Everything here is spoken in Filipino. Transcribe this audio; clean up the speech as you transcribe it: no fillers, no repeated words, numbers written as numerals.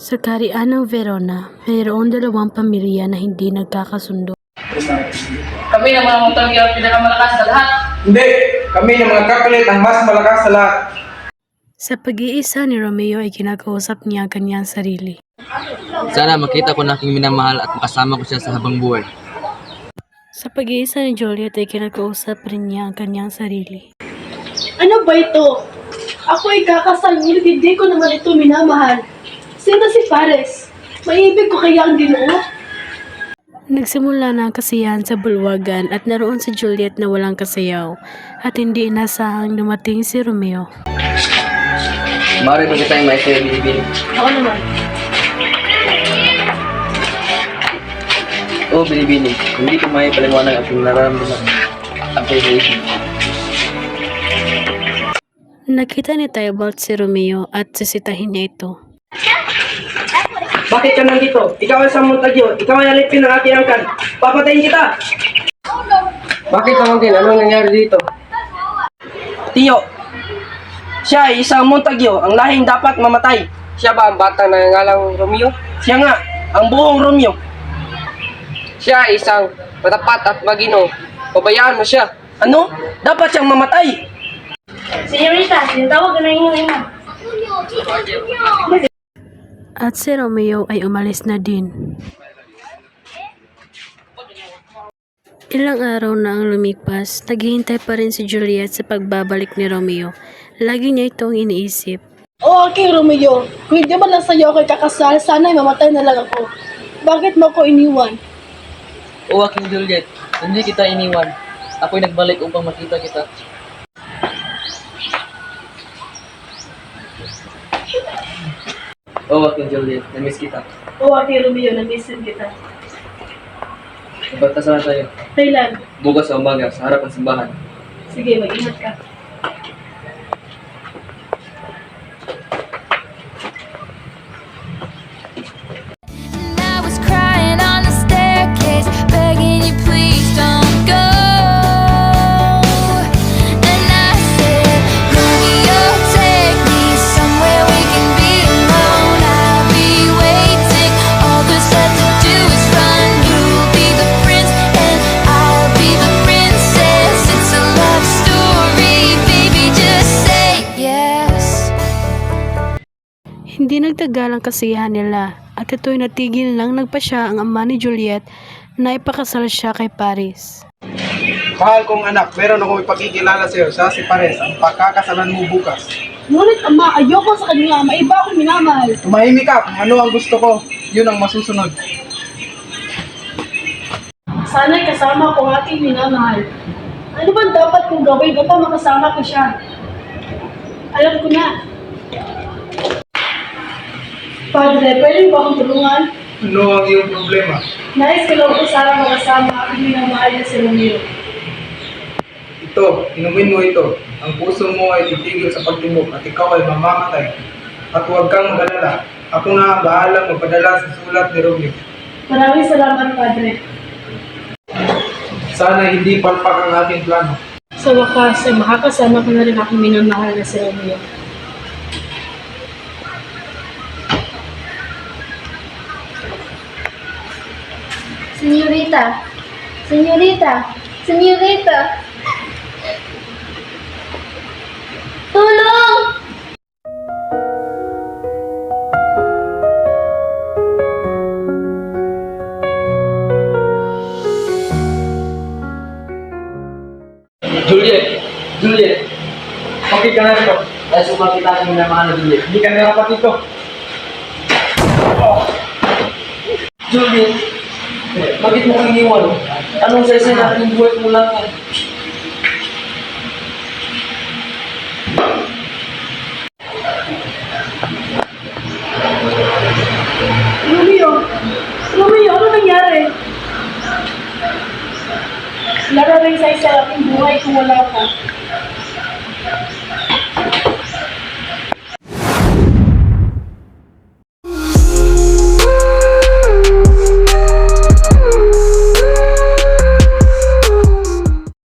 Sa Kaharian ng Verona, mayroong dalawang pamilya na hindi nagkakasundo. Kami na mga mutanggi ang pinakamalakas sa lahat. Hindi! Kami ng mga kapalit ang mas malakas sa lahat. Sa pag-iisa ni Romeo ay kinakausap niya ang kanyang sarili. Sana makita ko na aking minamahal at makasama ko siya sa habang buhay. Sa pag-iisa ni Juliet ay kinakausap rin niya ang kanyang sarili. Ano ba ito? Ako ay kakasal, ngunit hindi ko naman ito minamahal. Sino si Pares? Maibig ko kaya ang Ginoo? Nagsimula na ang kasiyahan sa bulwagan at naroon si Juliet na walang kasayaw at hindi inasahang dumating si Romeo. Maaari ba kitang maisaya bilibili? Ako naman. Oo, bilibili. Hindi ko may paliwanag ang nararamdaman. Ang pag-iisip. Nakita ni Tybalt si Romeo at sisitahin niya ito. Bakit ka nandito? Ikaw ay Sammontagyo. Ikaw ay alipin ng aking angkan. Papatayin kita! Bakit pamangkin? Anong nangyari dito? Tiyo, siya ay isang Montague, ang lahing dapat mamatay. Siya ba ang batang nangangalang Romeo? Siya nga, ang buong Romeo. Siya ay isang matapat at magino. Pabayaan mo siya. Ano? Dapat siyang mamatay. Senyorita, sinatawag na yung ina. At si Romeo ay umalis na din. Ilang araw na ang lumipas, naghihintay pa rin si Juliet sa pagbabalik ni Romeo. Lagi niya itong iniisip. O aking Romeo, kung hindi man lang sa'yo ako'y kakasal, sana ay mamatay na lang ako. Bakit mo ako iniwan? O aking Juliet, hindi kita iniwan. Ako'y nagbalik upang makita kita. O aking Juliet, namiss kita. O aking Romeo, namisin kita. Pagkasala tayo. Kailan? Bukas sa umaga, sa harap ng simbahan. Sige, mag-ingat ka. I was crying on the staircase, begging you please don't go. And I said, Romeo, take me somewhere we can be alone. I'll be waiting. All there's left to do is run. You'll be the prince and I'll be the princess. It's a love story, baby, just say yes. Hindi nagtagal ang kasiyahan nila at ito'y natigil lang nagpasya ang ama ni Juliet na ipakasal siya kay Paris. Mahal kong anak, meron akong ipakikilala sa iyo. Siya si Pares, ang pagkakasalan mo bukas. Ngunit ama, ayoko sa kanya, maiba akong minamahal. Tumahimik ka kung ano ang gusto ko. Yun ang masusunod. Sana'y kasama ko ang aking minamahal. Ano ba dapat kong gawin upang makasama ko siya? Alam ko na. Padre, pwede ba akong tulungan? Ano ang iyong problema? Nais ko lang po sana makasama ang aking minamahal na si Romeo. Ito, inumin mo ito. Ang puso mo ay titigil sa pagtibok at ikaw ay mamamatay. At huwag kang mag-alala. Ako na ang bahalang magpadala sa sulat ni Romeo. Maraming salamat, Padre. Sana hindi palpak ang aking plano. Sa wakas, ay makakasama ko na rin aking minamahal na si Romeo. Senyorita! Senyorita! Senyorita! Tulong! Juliet! Juliet! Okay ka na ito. Dahil sumang kita ang minamahal na Juliet. Hindi ka narapat ito. Juliet! Bakit mo kang iniwan? Anong saysay na aking buhay mo lang? Romeo! Romeo, ano nangyari? Lararing sa isa aking buhay kung wala ka.